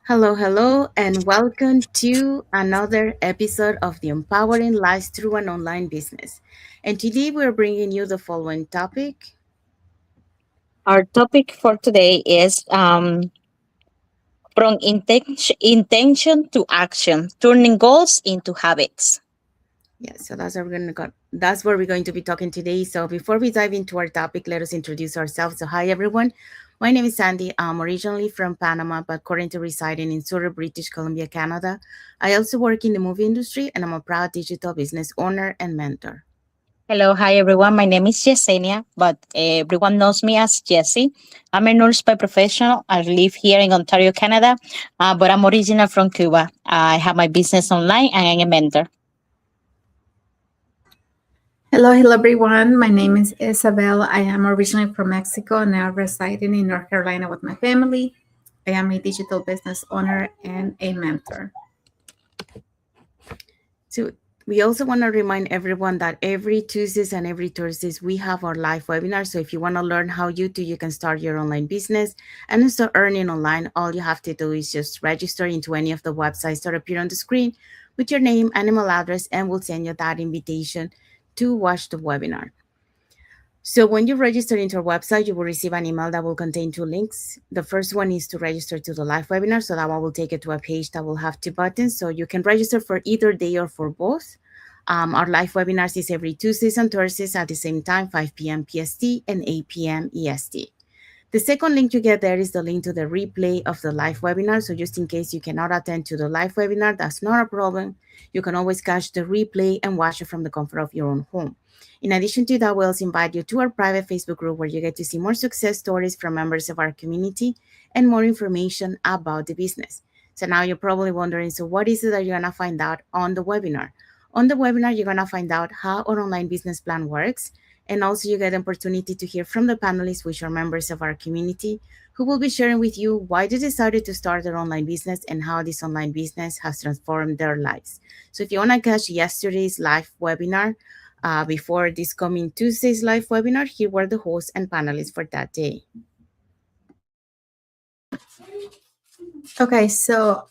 Hello, hello, and welcome to another episode of the Empowering Lives Through an Online Business. And today we're bringing you the following topic. Our topic for today is from intention to action, turning goals into habits. Yeah, so that's where we're going to be talking today. So before we dive into our topic, let us introduce ourselves. So hi everyone. My name is Sandy. I'm originally from Panama, but currently residing in Surrey, British Columbia, Canada. I also work in the movie industry and I'm a proud digital business owner and mentor. Hello, hi everyone. My name is Yesenia, but everyone knows me as Jessie. I'm a nurse by profession. I live here in Ontario, Canada, but I'm original from Cuba. I have my business online and I'm a mentor. Hello, everyone. My name is Isabel. I am originally from Mexico and now residing in North Carolina with my family. I am a digital business owner and a mentor. So we also want to remind everyone that every Tuesdays and every Thursdays we have our live webinar. So if you want to learn how you can start your online business and start earning online, all you have to do is just register into any of the websites that appear on the screen with your name and email address, and we'll send you that invitation to watch the webinar. So when you register into our website, you will receive an email that will contain two links. The first one is to register to the live webinar. So that one will take you to a page that will have two buttons. So you can register for either day or for both. Our live webinars is every Tuesdays and Thursdays at the same time, 5 p.m. PST and 8 p.m. EST. The second link you get there is the link to the replay of the live webinar. So just in case you cannot attend to the live webinar, that's not a problem. You can always catch the replay and watch it from the comfort of your own home. In addition to that, we also invite you to our private Facebook group where you get to see more success stories from members of our community and more information about the business. So now you're probably wondering, so what is it that you're going to find out on the webinar? On the webinar, you're going to find out how our online business plan works, and also you get an opportunity to hear from the panelists, which are members of our community, who will be sharing with you why they decided to start their online business and how this online business has transformed their lives. So if you want to catch yesterday's live webinar, before this coming Tuesday's live webinar, here were the hosts and panelists for that day. Okay, so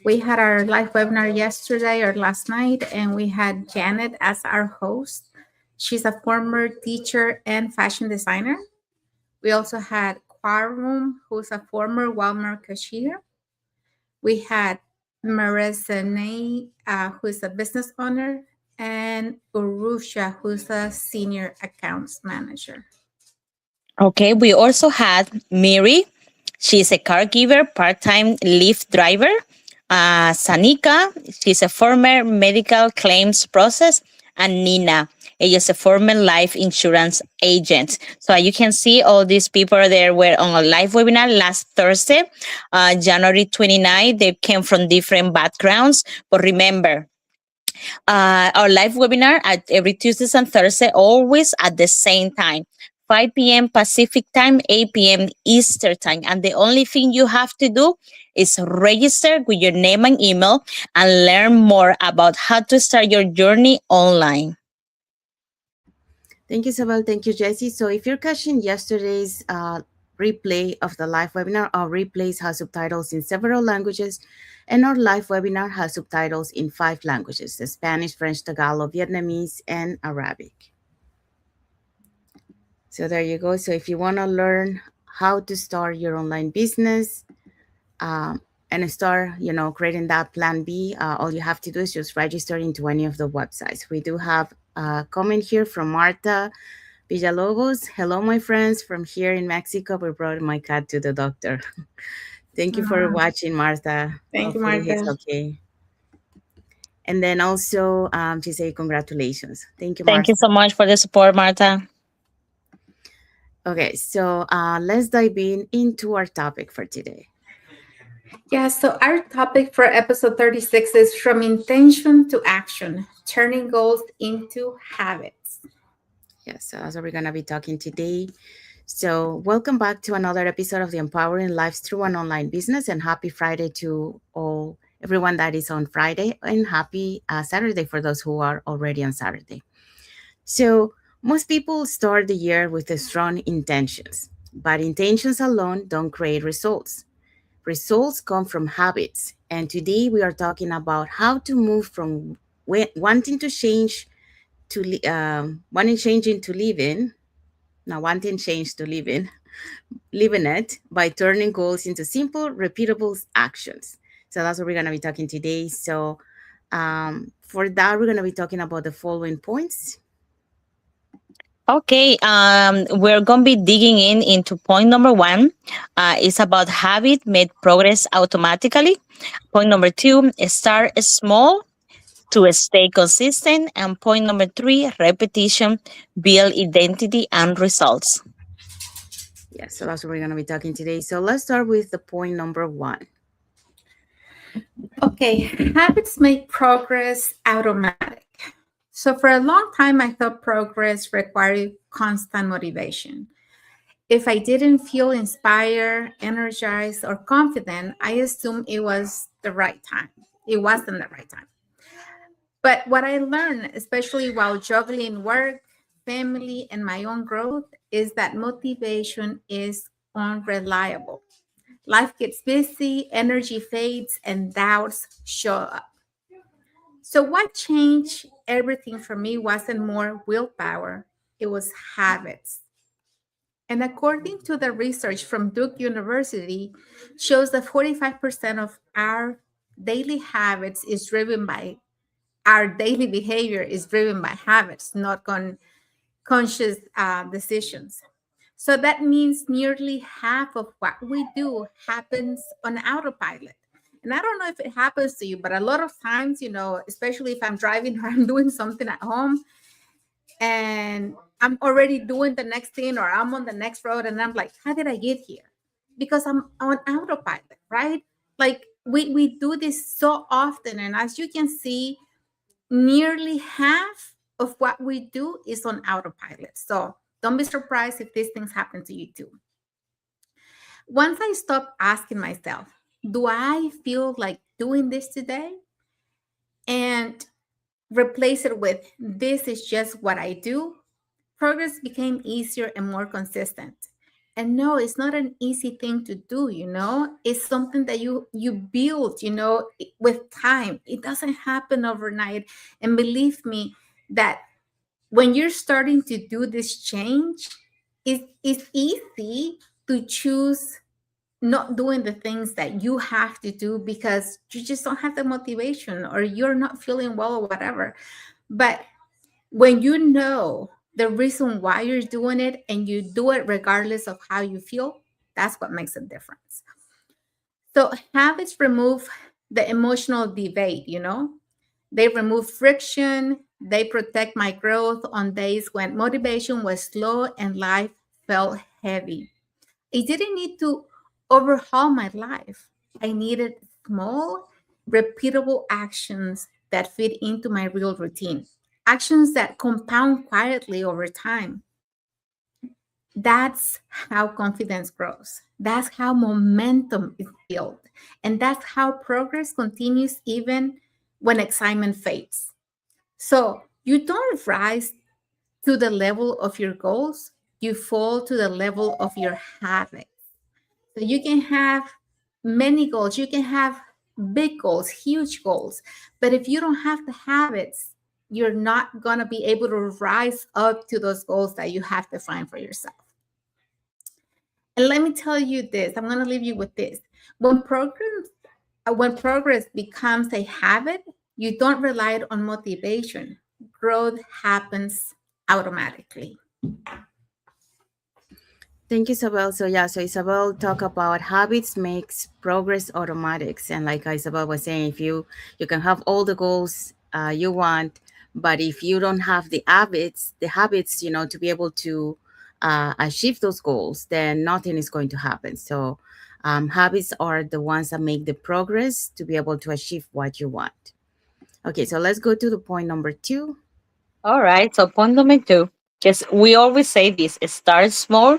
we had our live webinar yesterday or last night, and we had Janet as our host. She's a former teacher and fashion designer. We also had Quarum, who's a former Walmart cashier. We had Marissa Nay, who's a business owner, and Urusha, who's a senior accounts manager. Okay, we also had Mary. She's a caregiver, part-time Lyft driver. Sanika, she's a former medical claims process. And Nina, ella is a former life insurance agent. So you can see all these people there were on a live webinar last Thursday, January 29. They came from different backgrounds. But remember, our live webinar at every Tuesdays and Thursday, always at the same time. 5 p.m. Pacific time, 8 p.m. Eastern time. And the only thing you have to do is register with your name and email and learn more about how to start your journey online. Thank you, Isabel. Thank you, Jessie. So if you're catching yesterday's replay of the live webinar, our replays have subtitles in several languages, and our live webinar has subtitles in 5 languages: the Spanish, French, Tagalog, Vietnamese, and Arabic. So there you go. So if you want to learn how to start your online business, and start, creating that plan B, all you have to do is just register into any of the websites. We do have a comment here from Marta Villalobos. Hello, my friends from here in Mexico. We brought my cat to the doctor. Thank you for watching, Martha. Thank you, Hopefully he's Martha. okay. And then also, she say congratulations. Thank you, Thank Martha. you so much for the support, Marta. Okay, so let's dive into our topic for today. Yeah, so our topic for episode 36 is from intention to action, turning goals into habits. Yes, so that's what we're gonna be talking today. So welcome back to another episode of the Empowering Lives Through an Online Business, and happy Friday to all everyone that is on Friday, and happy Saturday for those who are already on Saturday. So most people start the year with strong intentions, but intentions alone don't create results. Results come from habits. And today we are talking about how to move from wanting to change to wanting changing to living, now wanting change to living it by turning goals into simple, repeatable actions. So that's what we're going to be talking today. So for that, we're going to be talking about the following points. Okay, we're going to be digging into point number one. It's about habit made progress automatically. Point number two, start small to stay consistent. And point number three, repetition, build identity and results. Yeah, so that's what we're going to be talking today. So let's start with the point number one. Okay, habits make progress automatic. So for a long time, I thought progress required constant motivation. If I didn't feel inspired, energized, or confident, I assumed it was the right time. It wasn't the right time. But what I learned, especially while juggling work, family, and my own growth, is that motivation is unreliable. Life gets busy, energy fades, and doubts show up. So, what changed everything for me wasn't more willpower, it was habits. And according to the research from Duke University, shows that 45% of our daily habits is driven by our daily behavior is driven by habits, not conscious decisions. So that means nearly half of what we do happens on autopilot. And I don't know if it happens to you, but a lot of times, especially if I'm driving or I'm doing something at home and I'm already doing the next thing or I'm on the next road and I'm like, how did I get here? Because I'm on autopilot, right? Like we do this so often. And as you can see, nearly half of what we do is on autopilot. So don't be surprised if these things happen to you too. Once I stop asking myself, do I feel like doing this today? And replace it with, this is just what I do, progress became easier and more consistent. And no, it's not an easy thing to do, it's something that you build, with time. It doesn't happen overnight. And believe me that when you're starting to do this change, it's easy to choose not doing the things that you have to do because you just don't have the motivation or you're not feeling well or whatever. But when you know the reason why you're doing it and you do it regardless of how you feel, that's what makes a difference. So habits remove the emotional debate, they remove friction, they protect my growth on days when motivation was slow and life felt heavy. I didn't need to overhaul my life. I needed small, repeatable actions that fit into my real routine, actions that compound quietly over time. That's how confidence grows. That's how momentum is built. And that's how progress continues even when excitement fades. So you don't rise to the level of your goals, you fall to the level of your habits. So you can have many goals, you can have big goals, huge goals, but if you don't have the habits, you're not going to be able to rise up to those goals that you have defined for yourself. And let me tell you this, I'm going to leave you with this. When progress becomes a habit, you don't rely on motivation. Growth happens automatically. Thank you, Isabel. So Isabel talk about habits makes progress automatics, and like Isabel was saying, if you can have all the goals you want, but if you don't have the habits, to be able to achieve those goals, then nothing is going to happen. So habits are the ones that make the progress to be able to achieve what you want. Okay, so let's go to the point number two. All right. So point number two, just we always say this: start small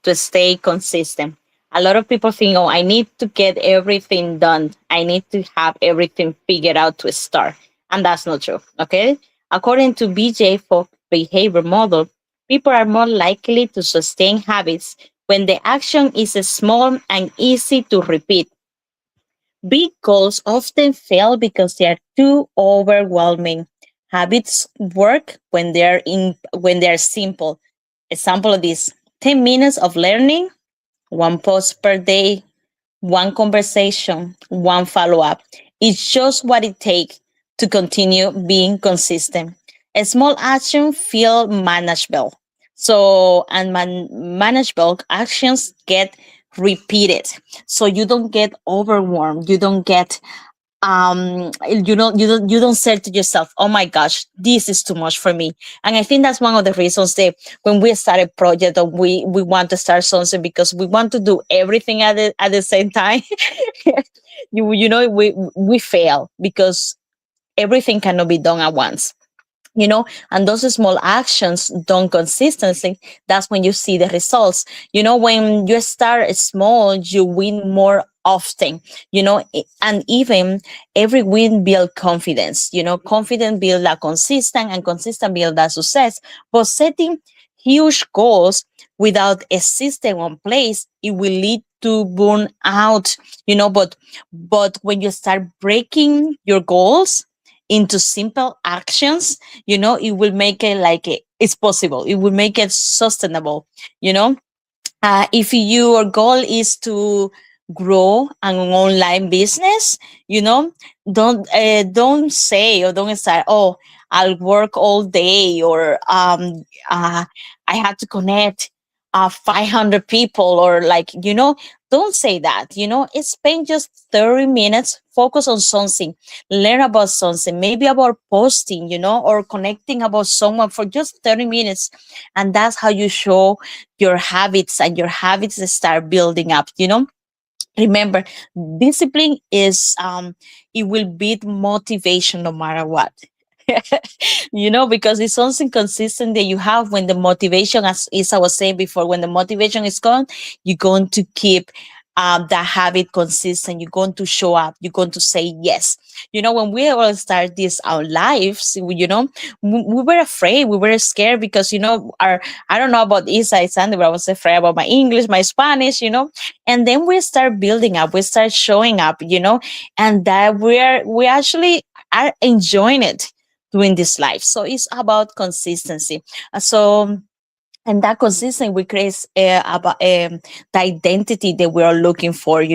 to stay consistent. A lot of people think, oh, I need to get everything done. I need to have everything figured out to start. And that's not true. Okay. According to BJ Fogg behavior model, people are more likely to sustain habits when the action is small and easy to repeat. Big goals often fail because they are too overwhelming. Habits work when they're simple. Example of this: 10 minutes of learning, one post per day, one conversation, one follow up. It's just what it takes to continue being consistent. A small action feel manageable. So, and manageable actions get repeated. So you don't get overwhelmed. You don't get you don't say to yourself, oh my gosh, this is too much for me. And I think that's one of the reasons that when we start a project or we want to start something, because we want to do everything at the same time. We fail because everything cannot be done at once. And those small actions done consistently, that's when you see the results. When you start small, you win more often. And even every win build confidence. Confidence build a consistent, and consistent build a success. But setting huge goals without a system in place, it will lead to burn out. But when you start breaking your goals into simple actions, it will make it like it's possible. It will make it sustainable. you know if your goal is to grow an online business, don't say, or don't start, oh, I'll work all day, or I have to connect 500 people, or like, don't say that. It's spend just 30 minutes, focus on something, learn about something, maybe about posting, or connecting about someone for just 30 minutes. And that's how you show your habits, and your habits start building up. Remember, discipline is it will beat motivation no matter what. Because it's something consistent that you have. When the motivation, as I was saying before, when the motivation is gone, you're going to keep that habit consistent. You're going to show up. You're going to say yes. When we all start this our lives, we were afraid. We were scared because, our, I don't know about Isa and Sandy, but I was afraid about my English, my Spanish, and then we start building up. We start showing up, and that we actually are enjoying it doing this life. So it's about consistency. So, and that consistency we create about the identity that we are looking for.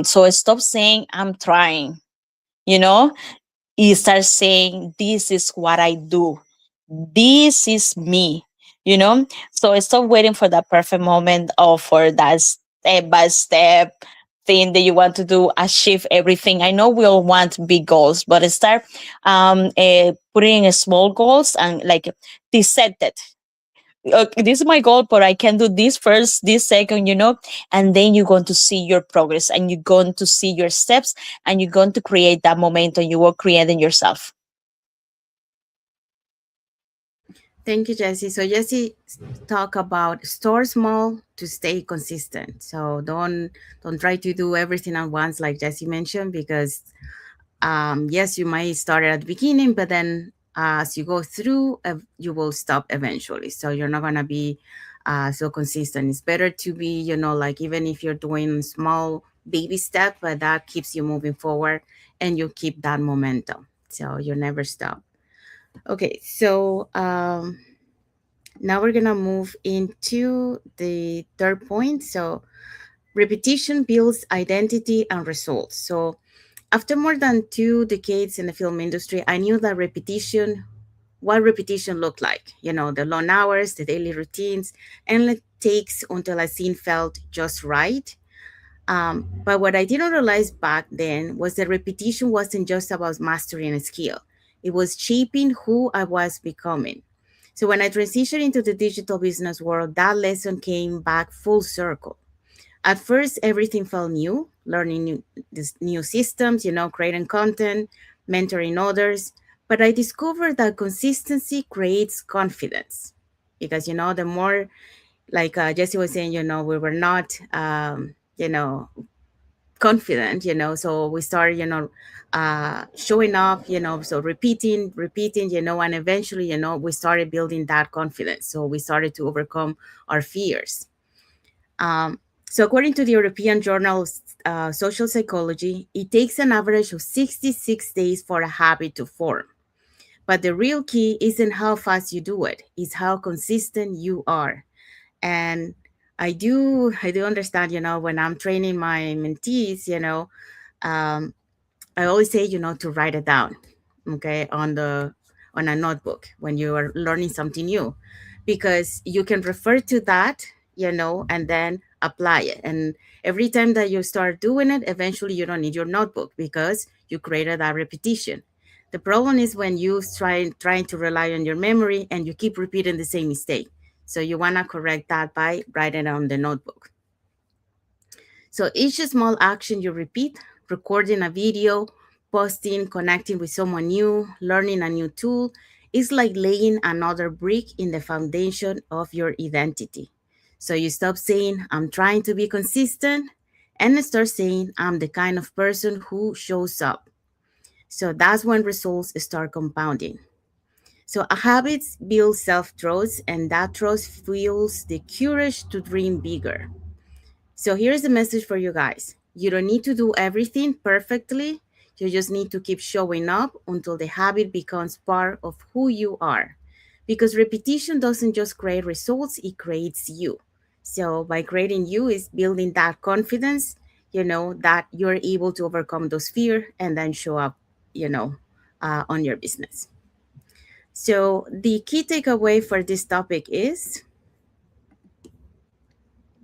So stop saying I'm trying. You know, you start saying this is what I do. This is me. So stop waiting for that perfect moment, or for that step by step thing that you want to do, achieve everything. I know we all want big goals, but start putting in small goals, and like this set it. Okay, this is my goal, but I can do this first, this second, and then you're going to see your progress, and you're going to see your steps, and you're going to create that momentum you will create in yourself. Thank you, Jesse. So Jesse talk about start small to stay consistent. So don't try to do everything at once, like Jesse mentioned, because yes, you might start at the beginning, but then as you go through, you will stop eventually. So you're not gonna be so consistent. It's better to be, like even if you're doing small baby step, but that keeps you moving forward, and you keep that momentum. So you never stop. Okay, so now we're gonna move into the third point. So repetition builds identity and results. So after more than 2 decades in the film industry, I knew that what repetition looked like. The long hours, the daily routines, and it takes until a scene felt just right. But what I didn't realize back then was that repetition wasn't just about mastering a skill, it was shaping who I was becoming. So when I transitioned into the digital business world, that lesson came back full circle. At first, everything felt new, learning new systems, creating content, mentoring others. But I discovered that consistency creates confidence because, the more, like Jesse was saying, we were not, confident, so we started, showing up, so repeating, and eventually, we started building that confidence. So we started to overcome our fears. So, according to the European Journal of Social Psychology, it takes an average of 66 days for a habit to form. But the real key isn't how fast you do it, it's how consistent you are. And I do understand, when I'm training my mentees, um, I always say, to write it down, okay, on a notebook when you are learning something new, because you can refer to that, and then apply it. And every time that you start doing it, eventually you don't need your notebook because you created that repetition. The problem is when you trying to rely on your memory and you keep repeating the same mistake. So you want to correct that by writing it on the notebook. So each small action you repeat, recording a video, posting, connecting with someone new, learning a new tool, is like laying another brick in the foundation of your identity. So you stop saying, I'm trying to be consistent, and start saying, I'm the kind of person who shows up. So that's when results start compounding. So a habits build self-trust, and that trust fuels the courage to dream bigger. So here's the message for you guys. You don't need to do everything perfectly. You just need to keep showing up until the habit becomes part of who you are. Because repetition doesn't just create results, it creates you. So by creating you is building that confidence, that you're able to overcome those fear and then show up, on your business. So the key takeaway for this topic is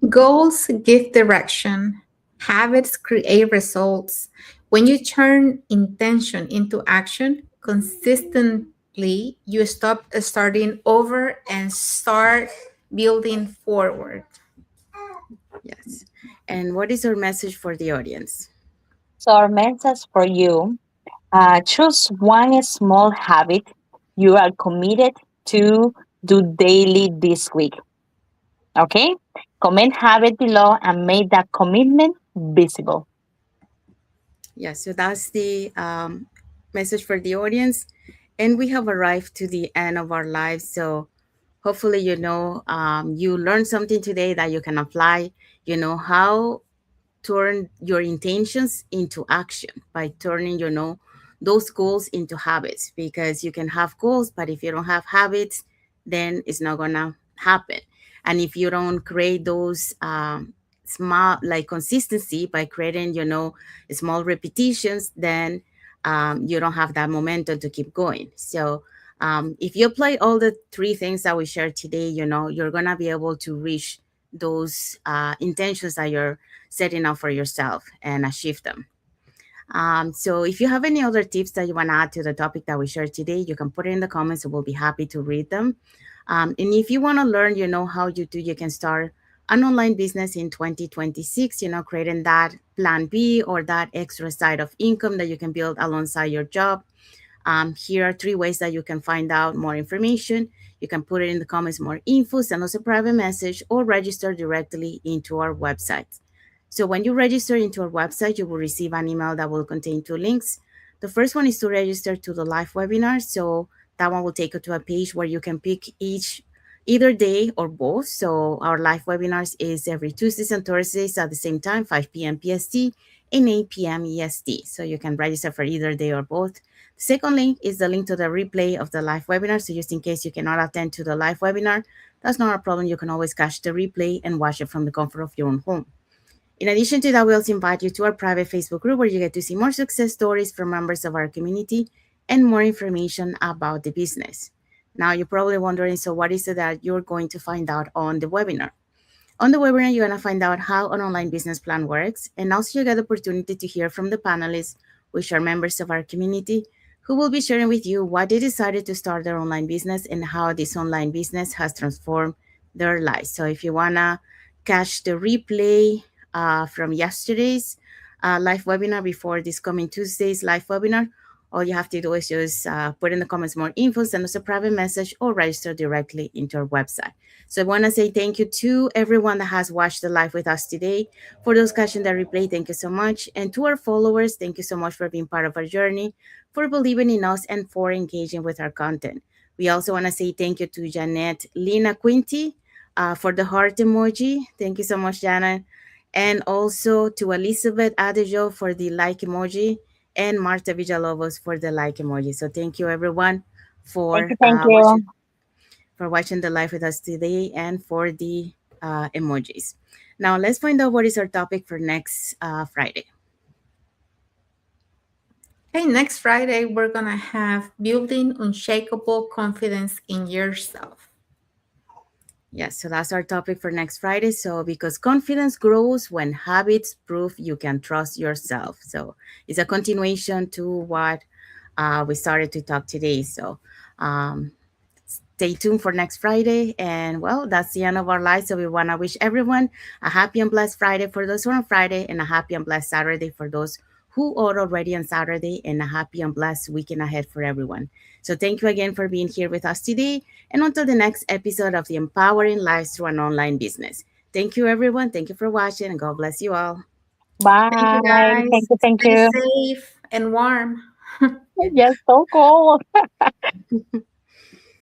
Goals give direction, habits create results. When you turn intention into action consistently, you stop starting over and start building forward. yes. And what is our message for the audience? So our message for you, choose one small habit you are committed to do daily this week. Okay? Comment habit below and make that commitment visible. Yeah, so that's the message for the audience. And we have arrived to the end of our lives. So hopefully, you learned something today that you can apply. How turn your intentions into action by turning, those goals into habits, because you can have goals, but if you don't have habits, then it's not gonna happen. And if you don't create those small, like, consistency by creating, small repetitions, then you don't have that momentum to keep going. So if you apply all the three things that we shared today, you're gonna be able to reach those intentions that you're setting up for yourself and achieve them. So if you have any other tips that you want to add to the topic that we shared today, you can put it in the comments and we'll be happy to read them. And if you want to learn, how you can start an online business in 2026, creating that plan B or that extra side of income that you can build alongside your job. Here are three ways that you can find out more information. You can put it in the comments, more info, send us a private message, or register directly into our website. So when you register into our website, you will receive an email that will contain two links. The first one is to register to the live webinar. So that one will take you to a page where you can pick either day or both. So our live webinars is every Tuesdays and Thursdays at the same time, 5 p.m. PST and 8 p.m. EST. So you can register for either day or both. The second link is the link to the replay of the live webinar. So just in case you cannot attend to the live webinar, that's not a problem. You can always catch the replay and watch it from the comfort of your own home. In addition to that, we also invite you to our private Facebook group where you get to see more success stories from members of our community and more information about the business. Now, you're probably wondering, so what is it that you're going to find out on the webinar? On the webinar, you're going to find out how an online business plan works, and also you get the opportunity to hear from the panelists, which are members of our community, who will be sharing with you why they decided to start their online business and how this online business has transformed their lives. So if you want to catch the replay from yesterday's live webinar before this coming Tuesday's live webinar, all you have to do is just put in the comments more info, send us a private message, or register directly into our website. So I want to say thank you to everyone that has watched the live with us today. For those catching the replay, thank you so much. And to our followers, thank you so much for being part of our journey, for believing in us, and for engaging with our content. We also want to say thank you to Janet Lina Quinty for the heart emoji. Thank you so much, Janet. And also to Elizabeth Adejo for the like emoji and Marta Villalobos for the like emoji. So thank you everyone Thank you. for Thank watching you. the live with us today and for the emojis. Now let's find out what is our topic for next Friday. Okay, next Friday, we're going to have building unshakable confidence in yourself. Yes, so that's our topic for next Friday. So, because confidence grows when habits prove you can trust yourself. So, it's a continuation to what we started to talk today. So, um, stay tuned for next Friday. And well, that's the end of our live. So, we want to wish everyone a happy and blessed Friday for those who are on Friday, and a happy and blessed Saturday for those who are already on Saturday, and a happy and blessed weekend ahead for everyone. So, thank you again for being here with us today. And until the next episode of the Empowering Lives Through an Online Business. Thank you, everyone. Thank you for watching, and God bless you all. Thank you, Bye. Thank guys. you. Thank Stay you. safe and warm. Yes, so cool.